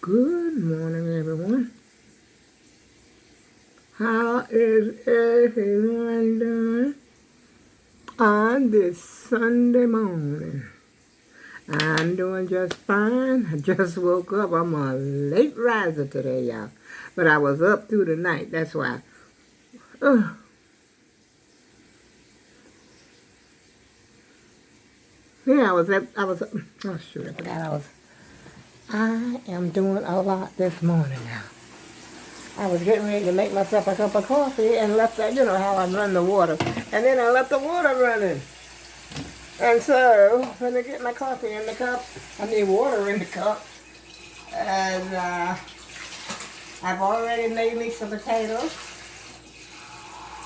Good morning, everyone. How is everyone doing on this Sunday morning? I'm doing just fine. I just woke up. I'm a late riser today, y'all. But I was up through the night. That's why. Uh, yeah, oh shoot, I forgot I am doing a lot this morning now. I was getting ready to make myself a cup of coffee and left that, you know how I run the water. And then I left the water running. And so, when I get my coffee in the cup, I need water in the cup. And I've already made me some potatoes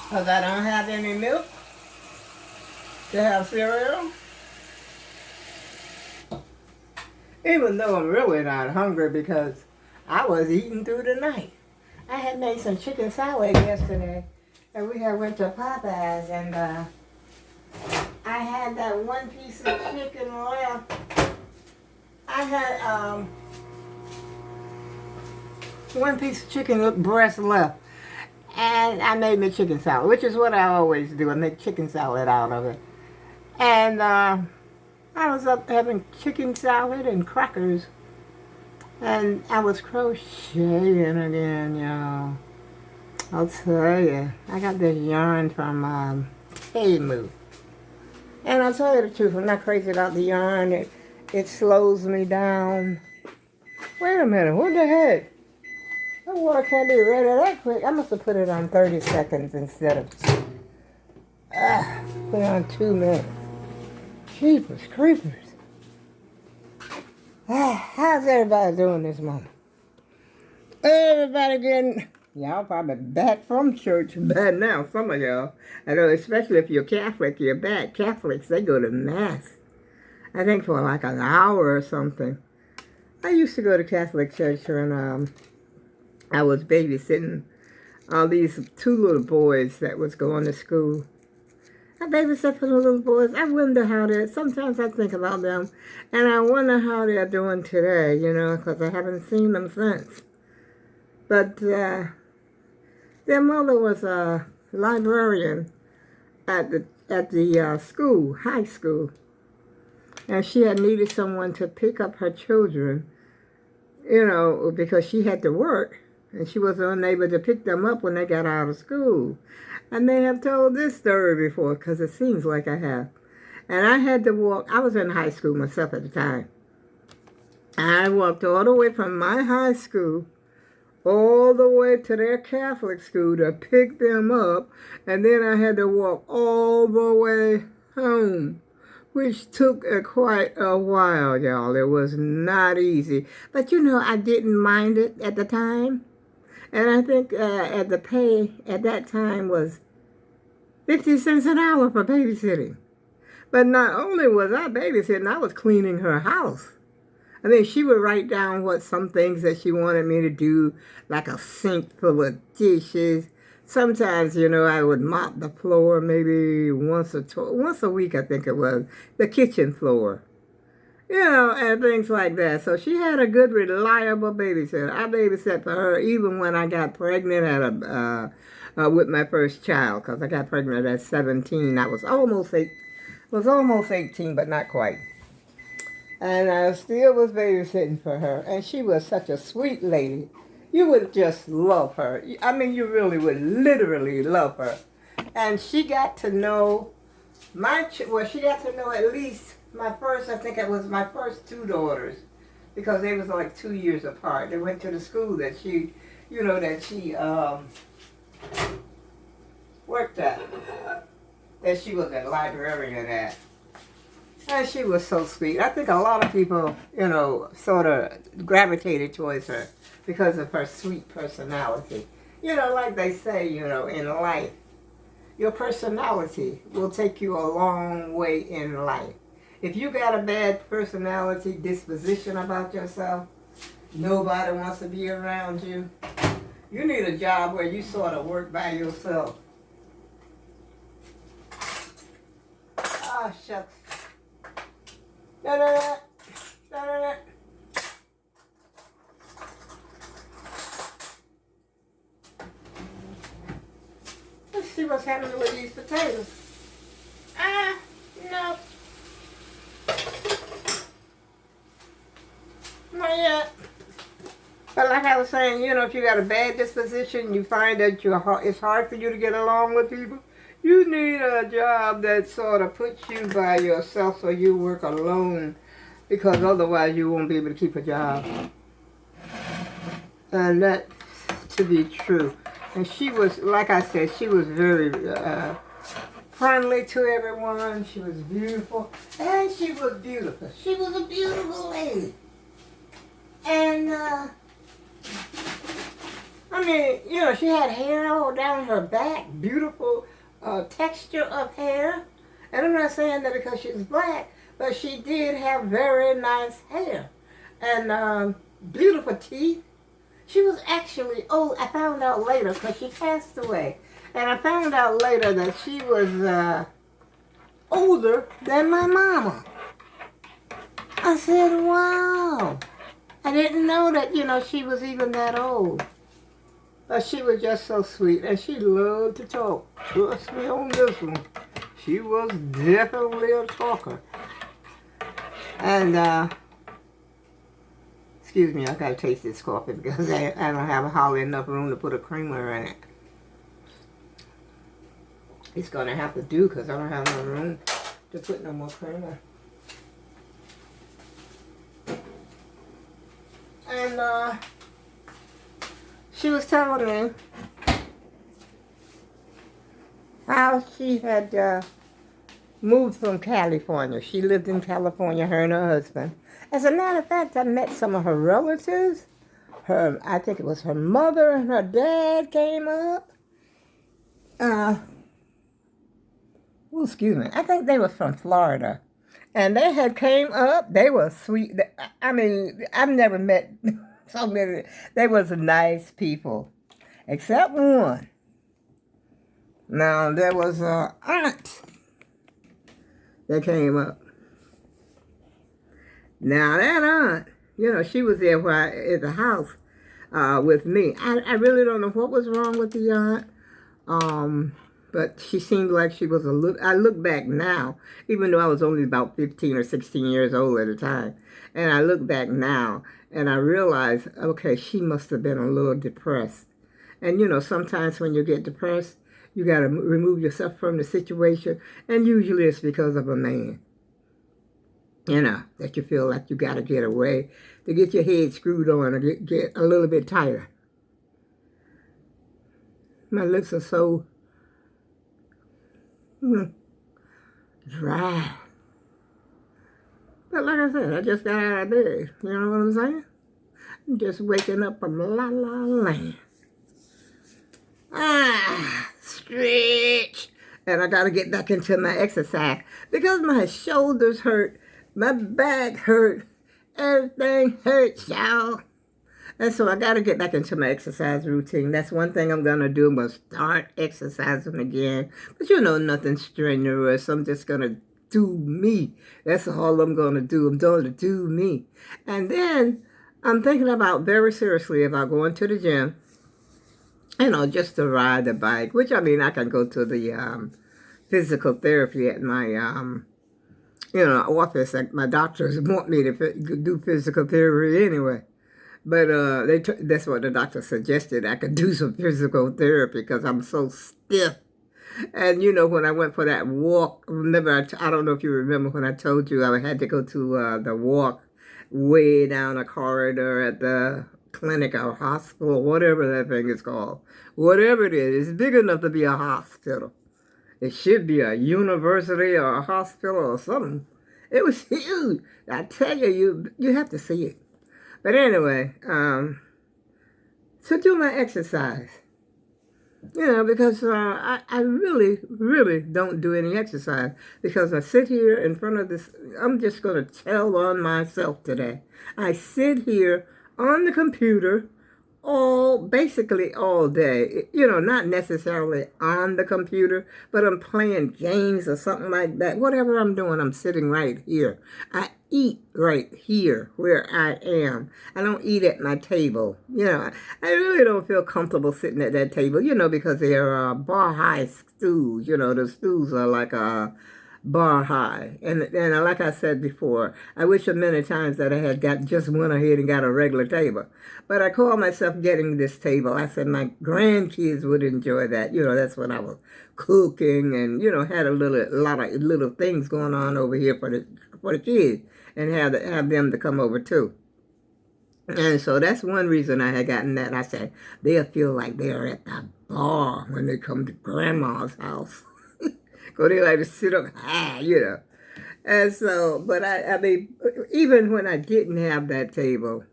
because I don't have any milk to have cereal. Even though I'm really not hungry because I was eating through the night. I had made some chicken salad yesterday, and we had went to Popeye's, and I had that one piece of chicken left. I had one piece of chicken breast left, and I made me chicken salad, which is what I always do. I make chicken salad out of it. And I was up having chicken salad and crackers, and I was crocheting again, y'all. I'll tell you, I got this yarn from Temu. And I'll tell you the truth, I'm not crazy about the yarn. It slows me down. Wait a minute, what the heck? That water can't be ready that quick. I must have put it on 30 seconds instead of put it on 2 minutes. Jeepers creepers. How's everybody doing this morning? Everybody getting, y'all probably back from church by now, some of y'all. I know, especially if you're Catholic, you're back. Catholics, they go to Mass. I think for like an hour or something. I used to go to Catholic church when I was babysitting all these 2 little boys that was going to school. I babysat for the little boys. I wonder how sometimes I think about them, and I wonder how they're doing today, you know, because I haven't seen them since. But their mother was a librarian at the school, high school, and she had needed someone to pick up her children, you know, because she had to work, and she was unable to pick them up when they got out of school. I may have told this story before because it seems like I have. And I had to walk. I was in high school myself at the time. I walked all the way from my high school all the way to their Catholic school to pick them up. And then I had to walk all the way home, which took quite a while, y'all. It was not easy. But, you know, I didn't mind it at the time. And I think the pay at that time was 50 cents an hour for babysitting. But not only was I babysitting, I was cleaning her house. I mean, she would write down some things that she wanted me to do, like a sink full of dishes. Sometimes, you know, I would mop the floor maybe once a week, I think it was, the kitchen floor. You know, and things like that. So she had a good, reliable babysitter. I babysat for her even when I got pregnant with my first child, because I got pregnant at 17. I was almost 18, but not quite. And I still was babysitting for her. And she was such a sweet lady. You would just love her. I mean, you really would literally love her. And she got to know she got to know at least I think it was my first 2 daughters, because they was like 2 years apart. They went to the school that she worked at, that she was a librarian at. And she was so sweet. I think a lot of people, you know, sort of gravitated towards her because of her sweet personality. You know, like they say, you know, in life, your personality will take you a long way in life. If you got a bad personality, disposition about yourself, nobody wants to be around you. You need a job where you sort of work by yourself. Ah, shucks. Da-da-da. Da-da-da. what's happening with these potatoes. No. Not yet. But like I was saying, you know, if you got a bad disposition, you find that it's hard for you to get along with people, you need a job that sort of puts you by yourself so you work alone, because otherwise you won't be able to keep a job. And that to be true. And she was, like I said, she was very friendly to everyone. She was beautiful. And she was beautiful. She was a beautiful lady. And, I mean, you know, she had hair all down her back. Beautiful texture of hair. And I'm not saying that because she's black, but she did have very nice hair. And beautiful teeth. She was actually old. I found out later because she passed away. And I found out later that she was older than my mama. I said, wow. I didn't know that, you know, she was even that old. But she was just so sweet. And she loved to talk. Trust me on this one. She was definitely a talker. And, excuse me, I gotta taste this coffee because I don't have hardly enough room to put a creamer in it. It's gonna have to do because I don't have no room to put no more creamer. And she was telling me how she had moved from California. She lived in California, her and her husband. As a matter of fact, I met some of her relatives. I think it was her mother and her dad came up. Excuse me. I think they were from Florida. And they had came up. They were sweet. I mean, I've never met so many. They was nice people. Except one. Now, there was an aunt that came up. Now, that aunt, you know, she was there at the house with me. I really don't know what was wrong with the aunt. But she seemed like she was a little, I look back now, even though I was only about 15 or 16 years old at the time. And I look back now and I realize, okay, she must have been a little depressed. And, you know, sometimes when you get depressed, you got to remove yourself from the situation. And usually it's because of a man. You know, that you feel like you got to get away to get your head screwed on or get a little bit tighter. My lips are so dry. But like I said, I just got out of bed. You know what I'm saying? I'm just waking up from la la land. Stretch. And I got to get back into my exercise because my shoulders hurt. My back hurt. Everything hurts, y'all. And so I got to get back into my exercise routine. That's one thing I'm going to do. I'm going to start exercising again. But you know, nothing strenuous. I'm just going to do me. That's all I'm going to do. I'm going to do me. And then I'm thinking about very seriously about going to the gym. You know, just to ride the bike. Which, I mean, I can go to the physical therapy at my office. Like my doctors want me to do physical therapy anyway. But that's what the doctor suggested. I could do some physical therapy because I'm so stiff. And, you know, when I went for that walk, remember, I don't know if you remember when I told you I had to go to the walk way down a corridor at the clinic or hospital, whatever that thing is called. Whatever it is, it's big enough to be a hospital. It should be a university or a hospital or something. It was huge. I tell you, you have to see it. But anyway, to do my exercise, you know, because I really, really don't do any exercise because I sit here in front of this. I'm just going to tell on myself today. I sit here on the computer basically all day. Not necessarily on the computer, but I'm playing games or something like that. Whatever I'm doing, I'm sitting right here. I eat right here where I am. I don't eat at my table. I really don't feel comfortable sitting at that table, because there are bar high stools. The stools are like a bar high. And like I said before, I wish a many times that I had got just went ahead and got a regular table. But I call myself getting this table. I said my grandkids would enjoy that. That's when I was cooking and, had a lot of little things going on over here for the kids and have them to come over too. And so that's one reason I had gotten that. I said, they'll feel like they're at the bar when they come to grandma's house. Because they like to sit up high. And so, but I mean, even when I didn't have that table,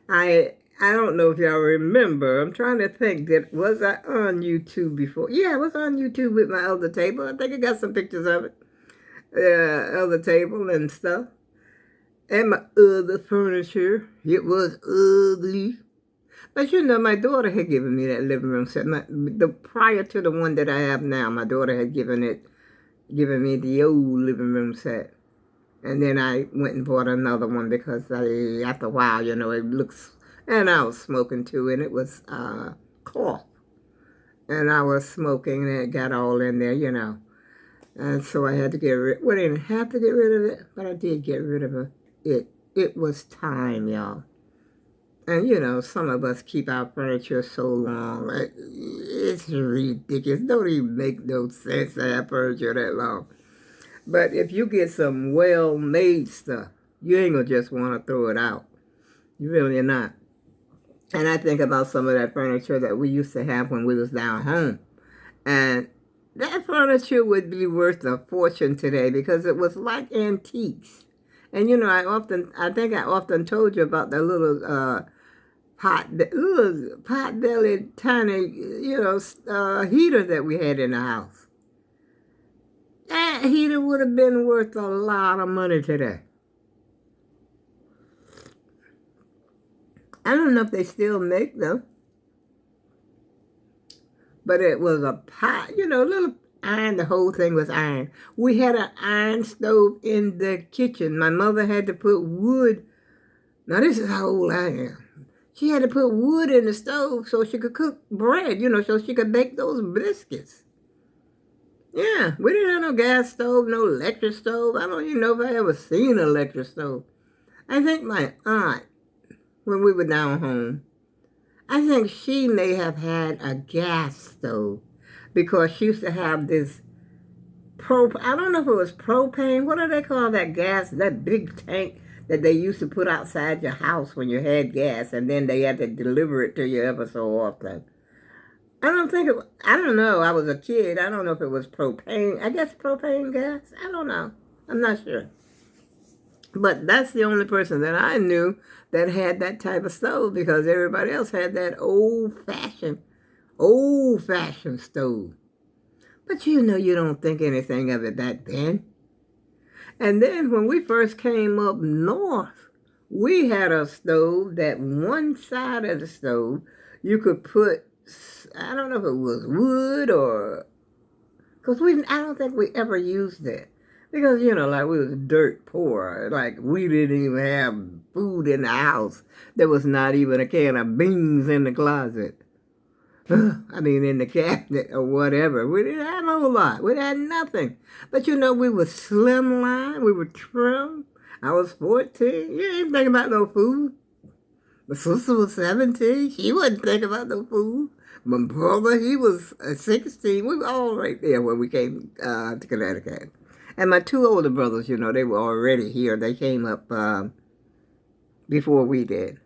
I don't know if y'all remember. I'm trying to think. Was I on YouTube before? Yeah, I was on YouTube with my other table. I think I got some pictures of it. Other table and stuff. And my other furniture. It was ugly. But my daughter had given me that living room set. Prior to the one that I have now, my daughter had given me the old living room set. And then I went and bought another one because after a while, it looks, and I was smoking too, and it was cloth. And I was smoking and it got all in there, And so I had to get rid, well, I didn't have to get rid of it, but I did get rid of it. It was time, y'all. And, some of us keep our furniture so long. It's ridiculous. It don't even make no sense to have furniture that long. But if you get some well-made stuff, you ain't going to just want to throw it out. You really are not. And I think about some of that furniture that we used to have when we was down home. And that furniture would be worth a fortune today because it was like antiques. And, I think I often told you about the little pot-bellied, tiny, heater that we had in the house. That heater would have been worth a lot of money today. I don't know if they still make them. But it was a pot, little iron. The whole thing was iron. We had an iron stove in the kitchen. My mother had to put wood. Now, this is how old I am. She had to put wood in the stove so she could cook bread, so she could bake those biscuits. Yeah, we didn't have no gas stove, no electric stove. I don't even know if I ever seen an electric stove. I think my aunt, when we were down home, I think she may have had a gas stove because she used to have this I don't know if it was propane. What do they call that gas, that big tank that they used to put outside your house when you had gas, and then they had to deliver it to you ever so often? I don't know. I was a kid. I don't know if it was propane. I guess propane gas. I don't know. I'm not sure. But that's the only person that I knew that had that type of stove because everybody else had that old-fashioned stove. But you don't think anything of it back then. And then when we first came up north, we had a stove that one side of the stove you could put, I don't know if it was wood or, because I don't think we ever used it. Because, like we was dirt poor. Like we didn't even have food in the house. There was not even a can of beans in the closet. I mean, in the cabinet or whatever. We didn't have a whole lot. We had nothing. But we were slimline. We were trim. I was 14. You ain't thinking about no food. My sister was 17. She wasn't thinking about no food. My brother, he was 16. We were all right there when we came to Connecticut. And my two older brothers, they were already here. They came up before we did.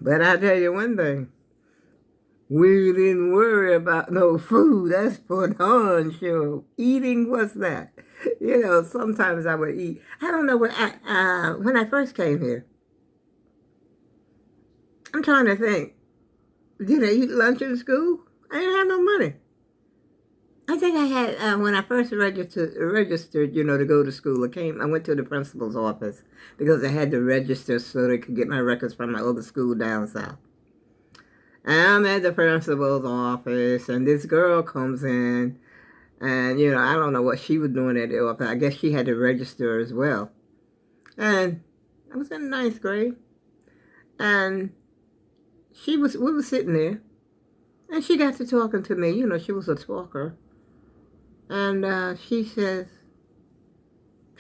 But I tell you one thing. We didn't worry about no food. That's for darn sure. Eating, what's that? Sometimes I would eat. I don't know when I first came here. I'm trying to think. Did I eat lunch in school? I didn't have no money. I think I had when I first registered, to go to school. I went to the principal's office because I had to register so they could get my records from my other school down south. And I'm at the principal's office, and this girl comes in, and I don't know what she was doing at the office. I guess she had to register as well. And I was in ninth grade, and we were sitting there, and she got to talking to me. She was a talker. And she says,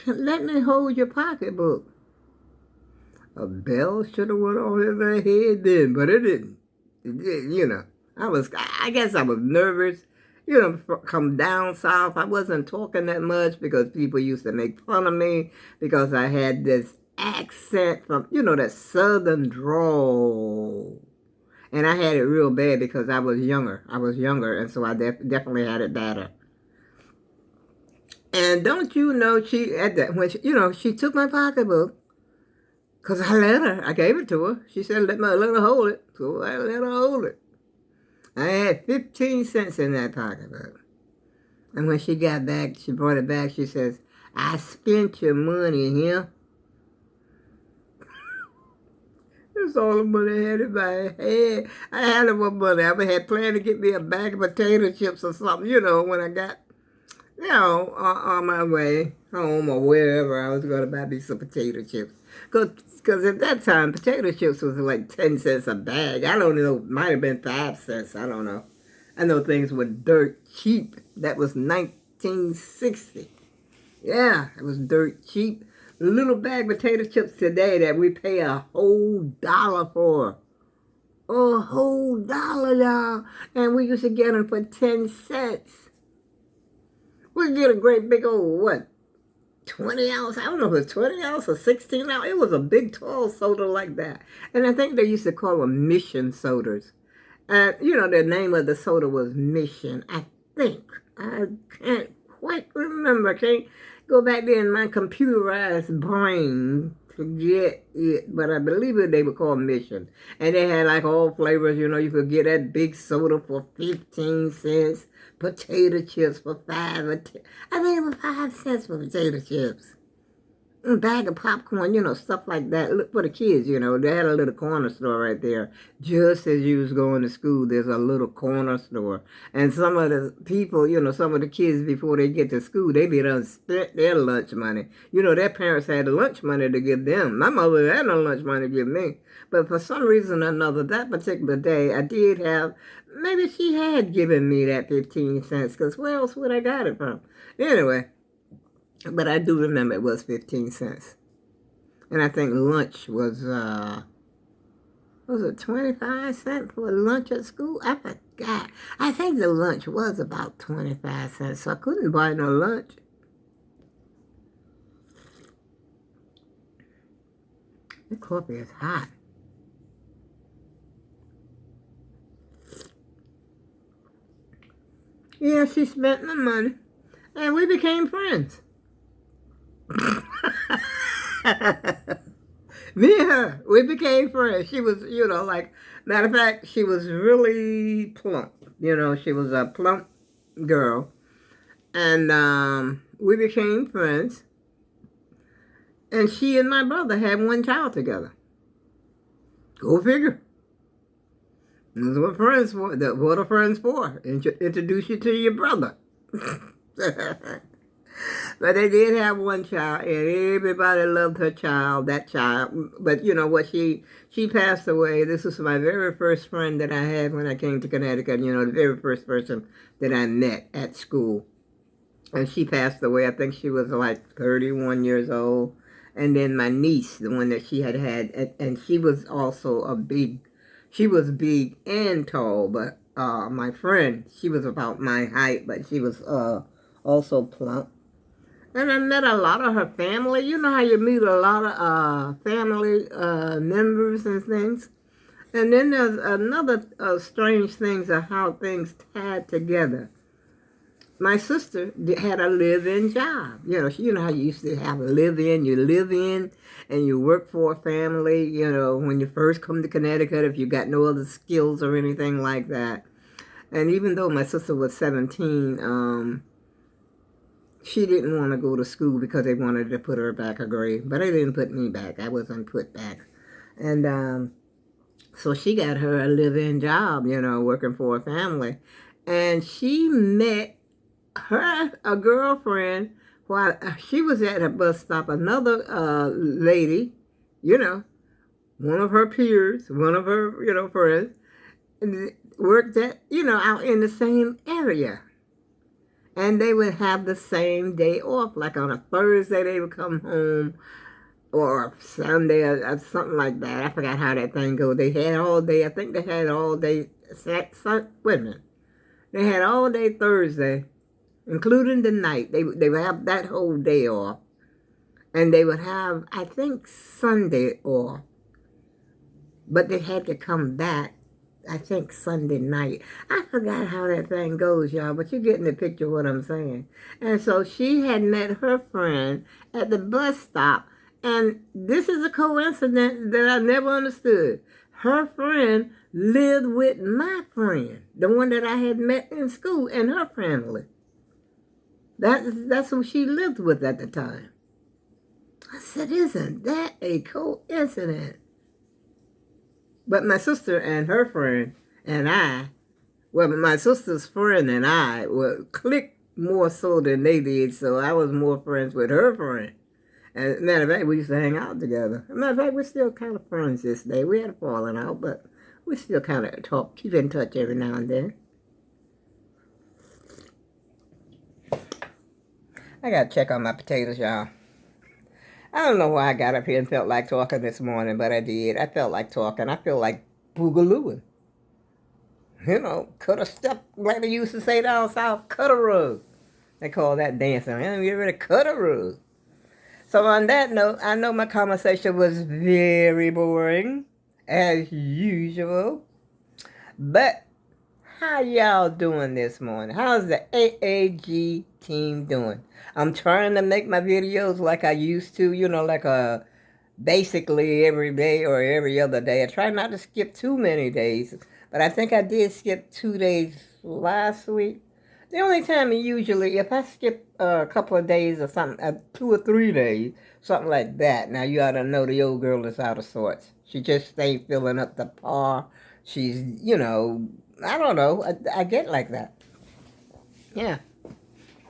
let me hold your pocketbook. A bell should have went on in her head then, but it didn't. It did, I guess I was nervous. Come down south, I wasn't talking that much because people used to make fun of me because I had this accent from, that southern drawl. And I had it real bad because I was younger. And so I definitely had it better. And don't you know, she took my pocketbook, because I gave it to her. She said, let her hold it. So I let her hold it. I had 15 cents in that pocketbook. And when she got back, she brought it back, she says, I spent your money here. That's all the money I had in my head. I had no more money. I had planned to get me a bag of potato chips or something, when I got on my way home or wherever I was going to buy me some potato chips. Because at that time, potato chips was like 10 cents a bag. I don't know, might have been 5 cents. I don't know. I know things were dirt cheap. That was 1960. Yeah, it was dirt cheap. Little bag potato chips today that we pay a whole $1 for. A whole $1, y'all. And we used to get them for 10 cents. We get a great big old, 20 ounce? I don't know if it's 20 ounce or 16 ounce. It was a big, tall soda like that. And I think they used to call them Mission sodas. The name of the soda was Mission, I think. I can't quite remember. I can't go back there in my computerized brain to get it. But I believe they were called Mission. And they had like all flavors. You could get that big soda for 15 cents. Potato chips for 5 or 10. I think it was 5 cents for potato chips. A bag of popcorn, stuff like that. Look for the kids, they had a little corner store right there. Just as you was going to school, there's a little corner store. And some of the people, some of the kids before they get to school, they be done spent their lunch money. Their parents had the lunch money to give them. My mother had no lunch money to give me. But for some reason or another, that particular day, I did have, maybe she had given me that 15 cents, because where else would I got it from? Anyway, but I do remember it was 15 cents. And I think lunch was it 25 cents for lunch at school? I forgot. I think the lunch was about 25 cents, so I couldn't buy no lunch. The coffee is hot. Yeah, she spent my money, and we became friends. Me and her, we became friends. She was, matter of fact, she was really plump. She was a plump girl. And we became friends. And she and my brother had one child together. Go figure. That's what friends for. What are friends for? Introduce you to your brother. But they did have one child, and everybody loved her child, that child. But she passed away. This was my very first friend that I had when I came to Connecticut, the very first person that I met at school. And she passed away. I think she was like 31 years old. And then my niece, the one that she had, and she was also she was big and tall, but my friend, she was about my height, but she was also plump. And I met a lot of her family. You know how you meet a lot of family members and things. And then there's another strange things of how things tied together. My sister had a live-in job. You know how you used to have a live-in. You live in and you work for a family, when you first come to Connecticut, if you got no other skills or anything like that. And even though my sister was 17, she didn't want to go to school because they wanted to put her back a grade. But they didn't put me back. I wasn't put back. And so she got her a live-in job, working for a family. And she met a girlfriend while she was at a bus stop. Another lady, one of her peers, one of her, friends, worked at, out in the same area. And they would have the same day off. Like on a Thursday, they would come home, or Sunday, or something like that. I forgot how that thing goes. They had all day. I think they had all day. Wait a minute. They had all day Thursday, including the night. They would have that whole day off. And they would have, I think, Sunday off. But they had to come back, I think, Sunday night. I forgot how that thing goes, y'all, but you're getting the picture of what I'm saying. And so she had met her friend at the bus stop. And this is a coincidence that I never understood. Her friend lived with my friend, the one that I had met in school, and her family. That's who she lived with at the time. I said, isn't that a coincidence? But my sister and her friend and my sister's friend and I would click more so than they did, so I was more friends with her friend. As a matter of fact, we used to hang out together. As a matter of fact, we're still kind of friends this day. We had a falling out, but we still kind of keep in touch every now and then. I got to check on my potatoes, y'all. I don't know why I got up here and felt like talking this morning, but I did. I felt like talking. I feel like boogalooing. Cut a step, like they used to say down south, cut a rug. They call that dancing. You really cut a rug. So on that note, I know my conversation was very boring, as usual. But how y'all doing this morning? How's the AAG team doing? I'm trying to make my videos like I used to, like basically every day or every other day. I try not to skip too many days, but I think I did skip 2 days last week. The only time usually, if I skip a couple of days or something, 2 or 3 days, something like that. Now you ought to know the old girl is out of sorts. She just stayed filling up the par. She's, I don't know. I get like that. Yeah.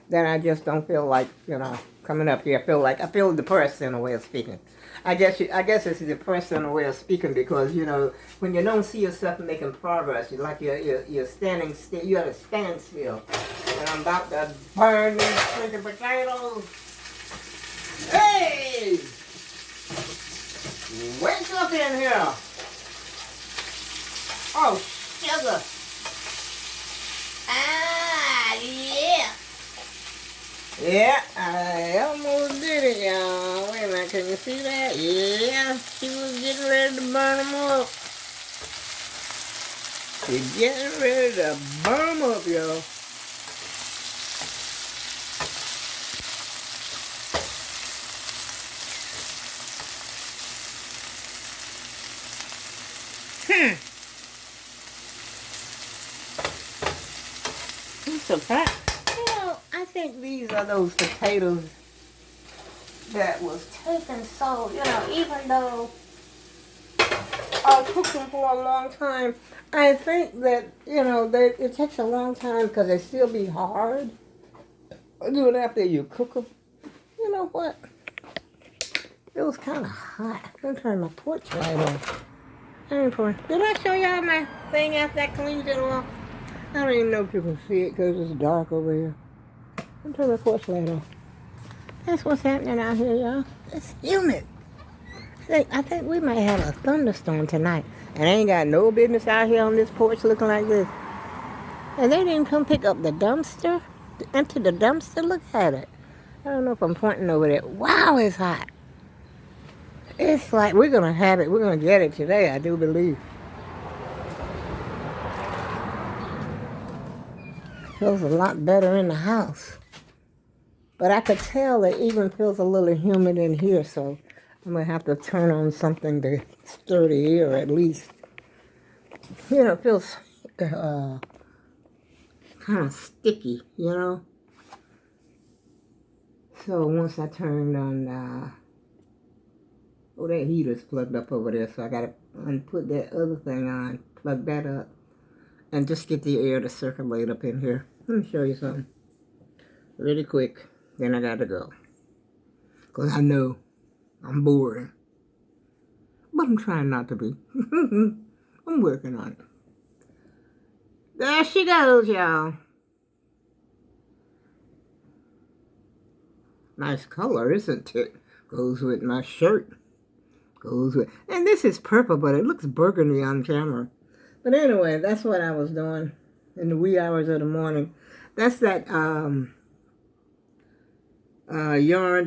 Then I just don't feel like, coming up here. I feel depressed in a way of speaking. I guess it's depressed in a way of speaking because, when you don't see yourself making progress, you're standing still. You have to stand still. And I'm about to burn these freaking potatoes. Hey! Wake up in here! Oh, sugar! Ah, yeah! Yeah, I almost did it, y'all. Wait a minute, can you see that? Yeah, she was getting ready to burn them up. She's getting ready to burn them up, y'all. I'm surprised. I think these are those potatoes that was taken so, even though I cooked them for a long time, I think that, it takes a long time because they still be hard. Even after you cook them. You know what? It was kind of hot. I'm going to turn my porch light on. Did I show y'all my thing after I cleaned it off? I don't even know if you can see it because it's dark over here. I'm turning my porch light off. That's what's happening out here, y'all. It's humid. I think we might have a thunderstorm tonight. And I ain't got no business out here on this porch looking like this. And they didn't come pick up the dumpster. Empty the dumpster. Look at it. I don't know if I'm pointing over there. Wow, it's hot. It's like we're going to have it. We're going to get it today, I do believe. Feels a lot better in the house. But I could tell it even feels a little humid in here, so I'm going to have to turn on something to stir the air at least. It feels kind of sticky, you know. So once I turned on, oh, that heater's plugged up over there, so I gotta put that other thing on, plug that up, and just get the air to circulate up in here. Let me show you something really quick, then I gotta go. Because I know I'm boring. But I'm trying not to be. I'm working on it. There she goes, y'all. Nice color, isn't it? Goes with my shirt. Goes with... And this is purple, but it looks burgundy on camera. But anyway, that's what I was doing in the wee hours of the morning. That's that yarn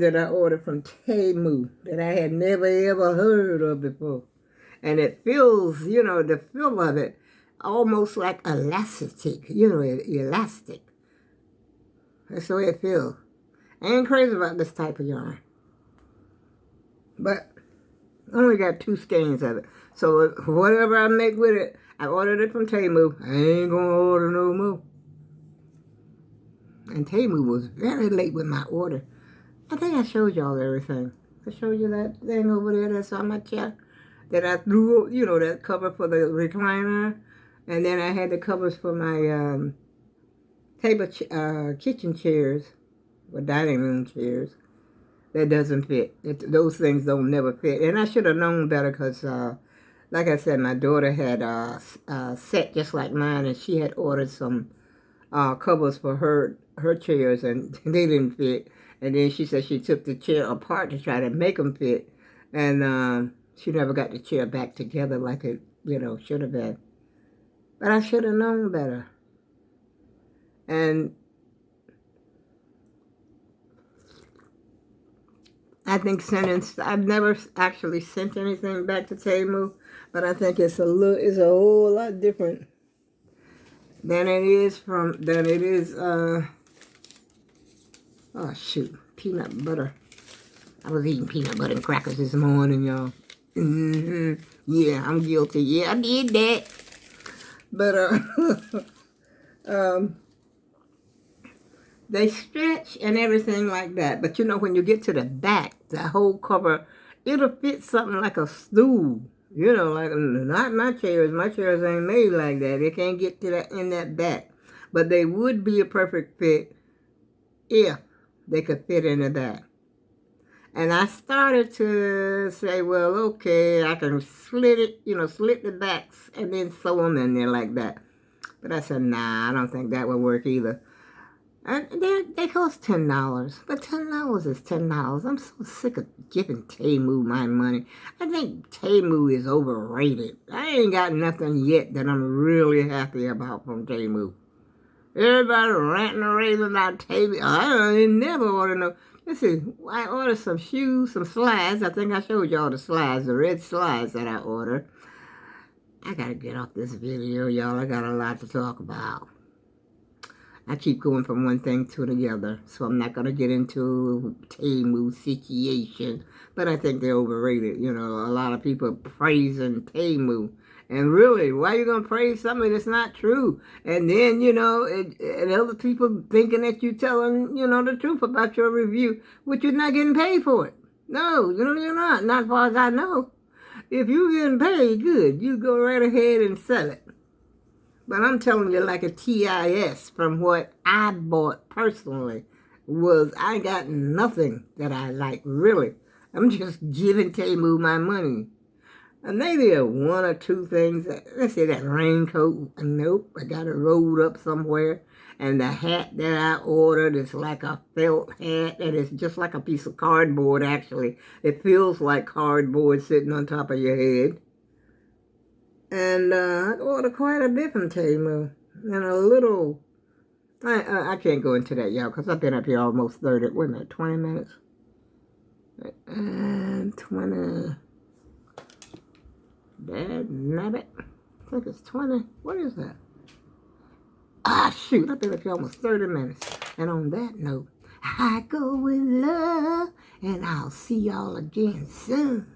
that I ordered from Temu that I had never ever heard of before. And it feels, you know, the feel of it almost like elastic, you know, elastic. That's the way it feels. I ain't crazy about this type of yarn. But I only got 2 skeins of it. So whatever I make with it, I ordered it from Temu. I ain't gonna order no more. And Temu was very late with my order. I think I showed y'all everything. I showed you that thing over there that's on my chair that I threw, you know, that cover for the recliner. And then I had the covers for my kitchen chairs, or dining room chairs. That doesn't fit. Those things don't never fit. And I should have known better because, like I said, my daughter had a set just like mine, and she had ordered some covers for her chairs, and they didn't fit. And then she said she took the chair apart to try to make them fit, and she never got the chair back together like it, you know, should have been. But I should have known better. And I think I've never actually sent anything back to Temu, but I think it's a whole lot different than it is oh shoot, peanut butter. I was eating peanut butter and crackers this morning, y'all. Yeah, I'm guilty. Yeah, I did that. But they stretch and everything like that. But you know, when you get to the back, the whole cover, it'll fit something like a stool. You know, like, not my chairs. My chairs ain't made like that. They can't get to that in that back. But they would be a perfect fit if they could fit in the back. And I started to say, well, okay, I can slit it, you know, slit the backs and then sew them in there like that. But I said, nah, I don't think that would work either. They cost $10, but $10 is $10. I'm so sick of giving Temu my money. I think Temu is overrated. I ain't got nothing yet that I'm really happy about from Temu. Everybody ranting and raving about Temu. I never order no. Listen, I ordered some shoes, some slides. I think I showed y'all the slides, the red slides that I ordered. I gotta get off this video, y'all. I got a lot to talk about. I keep going from one thing to the other, so I'm not going to get into Temu situation. But I think they're overrated. You know, a lot of people praising Temu. And really, why are you going to praise something that's not true? And then, you know, and other people thinking that you're telling, you know, the truth about your review, but you're not getting paid for it. No, you know, you're not. Not as far as I know. If you're getting paid, good. You go right ahead and sell it. But I'm telling you, like a TIS from what I bought personally was, I got nothing that I like, really. I'm just giving Temu my money. And maybe one or two things. Let's say that raincoat. Nope, I got it rolled up somewhere. And the hat that I ordered is like a felt hat. And it's just like a piece of cardboard, actually. It feels like cardboard sitting on top of your head. And I ordered quite a bit from Temu. And a little... I can't go into that, y'all, because I've been up here almost 30... Wait a minute, 20 minutes? And 20... Dad nabbit. I think it's 20. What is that? Ah, shoot. I've been up here almost 30 minutes. And on that note, I go with love. And I'll see y'all again soon.